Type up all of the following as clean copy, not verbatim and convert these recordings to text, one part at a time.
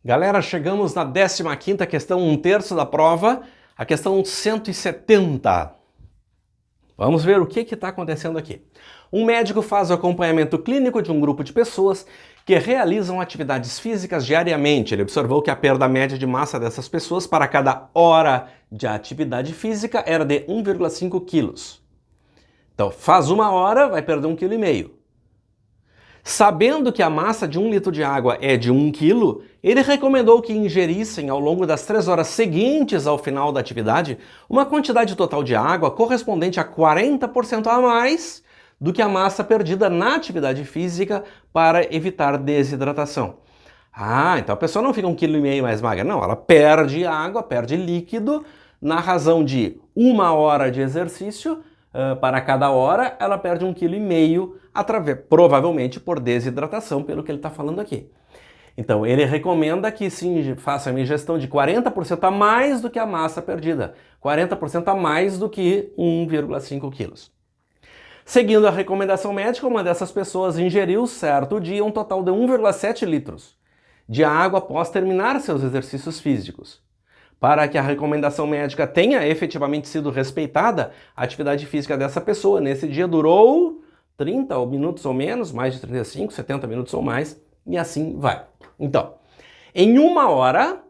Galera, chegamos na 15ª questão, 1/3 da prova, a questão 170. Vamos ver o que está acontecendo aqui. Um médico faz o acompanhamento clínico de um grupo de pessoas que realizam atividades físicas diariamente. Ele observou que a perda média de massa dessas pessoas para cada hora de atividade física era de 1,5 quilos. Então, faz 1 hora, vai perder 1,5 kg. Sabendo que a massa de 1 litro de água é de 1 kg, ele recomendou que ingerissem ao longo das 3 horas seguintes ao final da atividade uma quantidade total de água correspondente a 40% a mais do que a massa perdida na atividade física para evitar desidratação. Então a pessoa não fica 1,5 kg mais magra, não, ela perde água, perde líquido, na razão de 1 hora de exercício, para cada hora ela perde 1,5 kg, provavelmente por desidratação, pelo que ele está falando aqui. Então ele recomenda que se faça uma ingestão de 40% a mais do que a massa perdida, 40% a mais do que 1,5 kg. Seguindo a recomendação médica, uma dessas pessoas ingeriu certo dia um total de 1,7 litros de água após terminar seus exercícios físicos. Para que a recomendação médica tenha efetivamente sido respeitada, a atividade física dessa pessoa nesse dia durou 30 minutos ou menos, mais de 35, 70 minutos ou mais, e assim vai. Então, em 1 hora,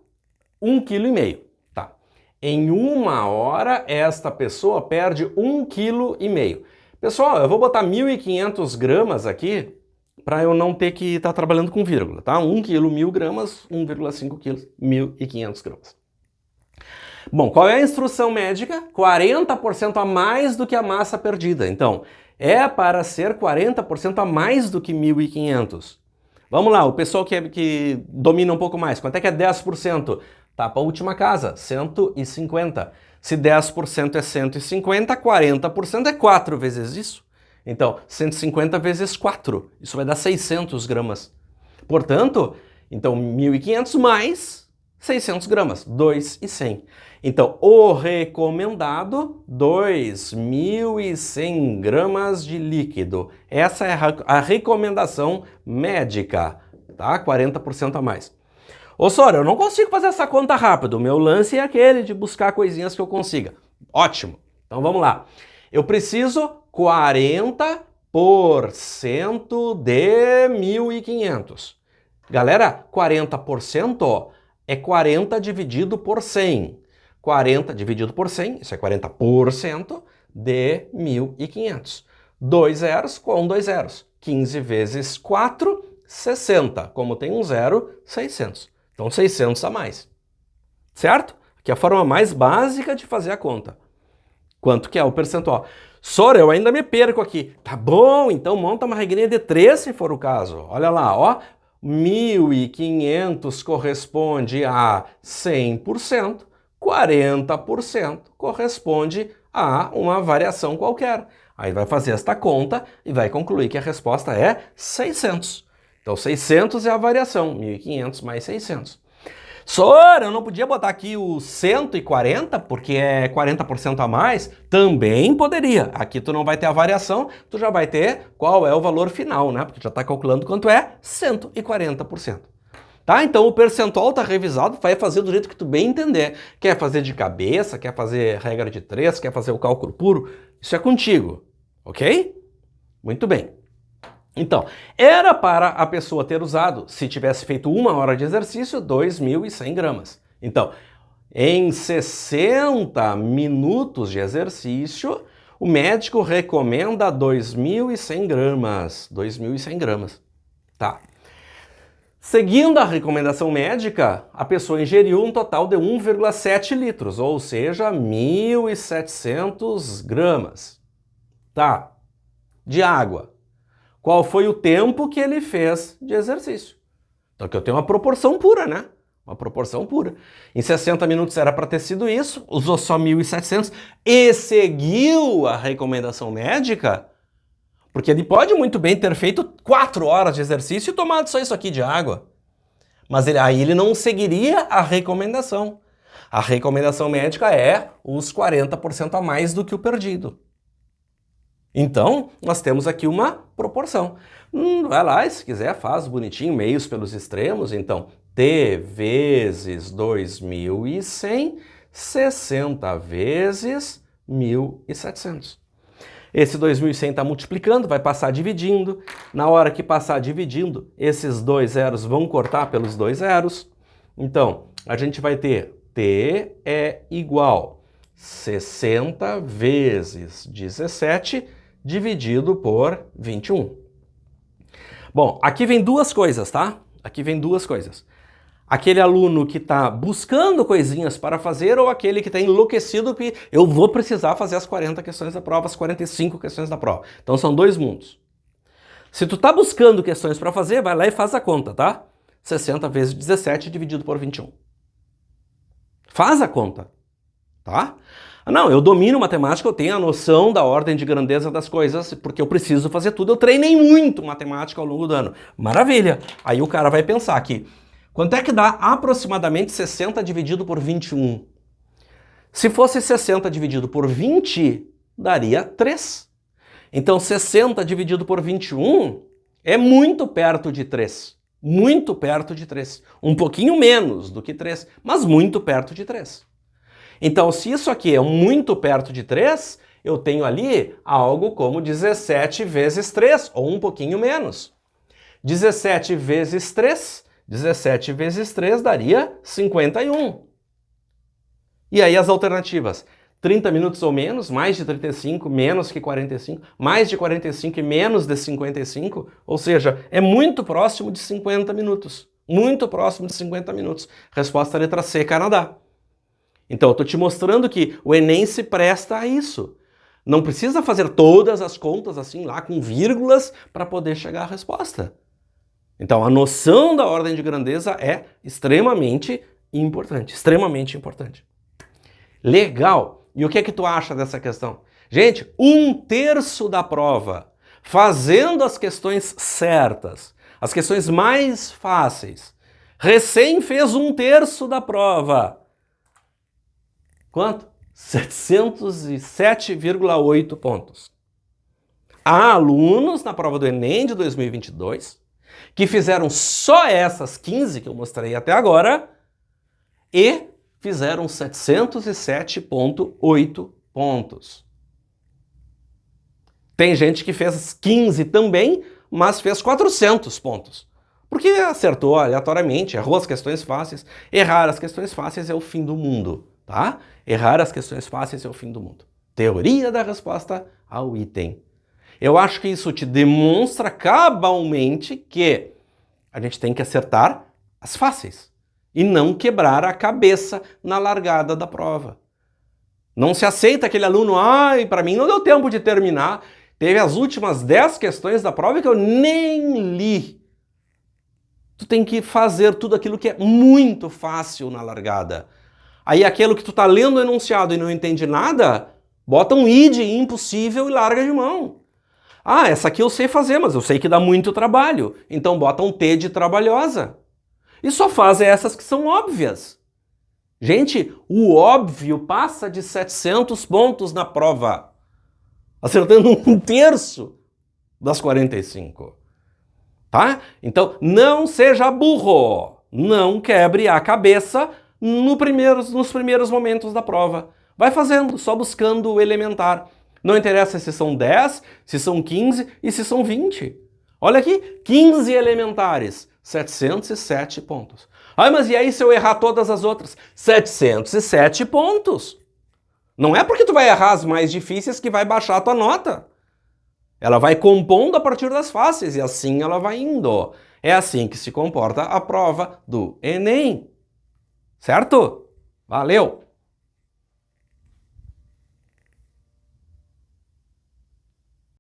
1,5 kg. Tá. Em 1 hora, esta pessoa perde 1,5 kg. Pessoal, eu vou botar 1.500 gramas aqui para eu não ter que estar trabalhando com vírgula, tá? 1 kg, 1.000 gramas, 1,5 kg, 1.500 gramas. Bom, qual é a instrução médica? 40% a mais do que a massa perdida. Então, é para ser 40% a mais do que 1.500. Vamos lá, o pessoal que domina um pouco mais. Quanto é que é 10%? Tá para a última casa, 150. Se 10% é 150, 40% é 4 vezes isso. Então, 150 vezes 4. Isso vai dar 600 gramas. Portanto, então 1.500 mais 600 gramas, 2.100. Então, o recomendado, 2.100 gramas de líquido. Essa é a recomendação médica, tá? 40% a mais. Ô Sora, eu não consigo fazer essa conta rápido. O meu lance é aquele de buscar coisinhas que eu consiga. Ótimo. Então vamos lá. Eu preciso 40% de 1.500. Galera, 40% é 40 dividido por 100. 40 dividido por 100, isso é 40% de 1.500. 2 zeros com 2 zeros. 15 vezes 4, 60. Como tem um zero, 600. Então 600 a mais. Certo? Aqui é a forma mais básica de fazer a conta. Quanto que é o percentual? Sora, eu ainda me perco aqui. Tá bom, então monta uma regrinha de 3 se for o caso. Olha lá, ó. 1.500 corresponde a 100%, 40% corresponde a uma variação qualquer. Aí vai fazer esta conta e vai concluir que a resposta é 600. Então 600 é a variação, 1.500 mais 600. Sora, eu não podia botar aqui o 140 porque é 40% a mais? Também poderia. Aqui tu não vai ter a variação, tu já vai ter qual é o valor final, né? Porque tu já está calculando quanto é 140%. Tá? Então o percentual está revisado, vai fazer do jeito que tu bem entender. Quer fazer de cabeça, quer fazer regra de 3, quer fazer o cálculo puro, isso é contigo, ok? Muito bem. Então, era para a pessoa ter usado, se tivesse feito 1 hora de exercício, 2.100 gramas. Então, em 60 minutos de exercício, o médico recomenda 2.100 gramas. 2.100 gramas. Tá. Seguindo a recomendação médica, a pessoa ingeriu um total de 1,7 litros, ou seja, 1.700 gramas. Tá. De água. Qual foi o tempo que ele fez de exercício? Então aqui eu tenho uma proporção pura, né? Uma proporção pura. Em 60 minutos era para ter sido isso, usou só 1.700 e seguiu a recomendação médica, porque ele pode muito bem ter feito 4 horas de exercício e tomado só isso aqui de água. Mas aí ele não seguiria a recomendação. A recomendação médica é os 40% a mais do que o perdido. Então, nós temos aqui uma proporção. Vai lá e se quiser faz bonitinho, meios pelos extremos. Então, t vezes 2.100, 60 vezes 1.700. Esse 2.100 está multiplicando, vai passar dividindo. Na hora que passar dividindo, esses dois zeros vão cortar pelos dois zeros. Então, a gente vai ter t é igual 60 vezes 17 dividido por 21. Bom, aqui vem duas coisas, tá? Aqui vem duas coisas. Aquele aluno que está buscando coisinhas para fazer ou aquele que está enlouquecido que eu vou precisar fazer as 40 questões da prova, as 45 questões da prova. Então são dois mundos. Se tu está buscando questões para fazer, vai lá e faz a conta, tá? 60 vezes 17 dividido por 21. Faz a conta, tá? Não, eu domino matemática, eu tenho a noção da ordem de grandeza das coisas, porque eu preciso fazer tudo. Eu treinei muito matemática ao longo do ano. Maravilha! Aí o cara vai pensar aqui, quanto é que dá aproximadamente 60 dividido por 21? Se fosse 60 dividido por 20, daria 3. Então 60 dividido por 21 é muito perto de 3. Muito perto de 3. Um pouquinho menos do que 3, mas muito perto de 3. Então, se isso aqui é muito perto de 3, eu tenho ali algo como 17 vezes 3, ou um pouquinho menos. 17 vezes 3 daria 51. E aí as alternativas? 30 minutos ou menos, mais de 35, menos que 45, mais de 45 e menos de 55, ou seja, é muito próximo de 50 minutos. Muito próximo de 50 minutos. Resposta letra C, Canadá. Então eu estou te mostrando que o Enem se presta a isso. Não precisa fazer todas as contas assim lá com vírgulas para poder chegar à resposta. Então a noção da ordem de grandeza é extremamente importante, extremamente importante. Legal! E o que é que tu acha dessa questão? Gente, 1/3 da prova, fazendo as questões certas, as questões mais fáceis, recém fez 1/3 da prova. Quanto? 707,8 pontos. Há alunos na prova do Enem de 2022 que fizeram só essas 15 que eu mostrei até agora e fizeram 707,8 pontos. Tem gente que fez 15 também, mas fez 400 pontos. Porque acertou aleatoriamente, errou as questões fáceis. Errar as questões fáceis é o fim do mundo, tá? Errar as questões fáceis é o fim do mundo. Teoria da resposta ao item. Eu acho que isso te demonstra cabalmente que a gente tem que acertar as fáceis e não quebrar a cabeça na largada da prova. Não se aceita aquele aluno, para mim não deu tempo de terminar, teve as últimas 10 questões da prova que eu nem li. Tu tem que fazer tudo aquilo que é muito fácil na largada. Aí aquilo que tu tá lendo o enunciado e não entende nada, bota um i de impossível e larga de mão. Essa aqui eu sei fazer, mas eu sei que dá muito trabalho. Então bota um t de trabalhosa. E só faz essas que são óbvias. Gente, o óbvio passa de 700 pontos na prova, acertando 1/3 das 45. Tá? Então, não seja burro. Não quebre a cabeça nos primeiros momentos da prova. Vai fazendo, só buscando o elementar. Não interessa se são 10, se são 15 e se são 20. Olha aqui, 15 elementares, 707 pontos. Mas e aí se eu errar todas as outras? 707 pontos. Não é porque tu vai errar as mais difíceis que vai baixar a tua nota. Ela vai compondo a partir das fáceis e assim ela vai indo. É assim que se comporta a prova do Enem. Certo? Valeu!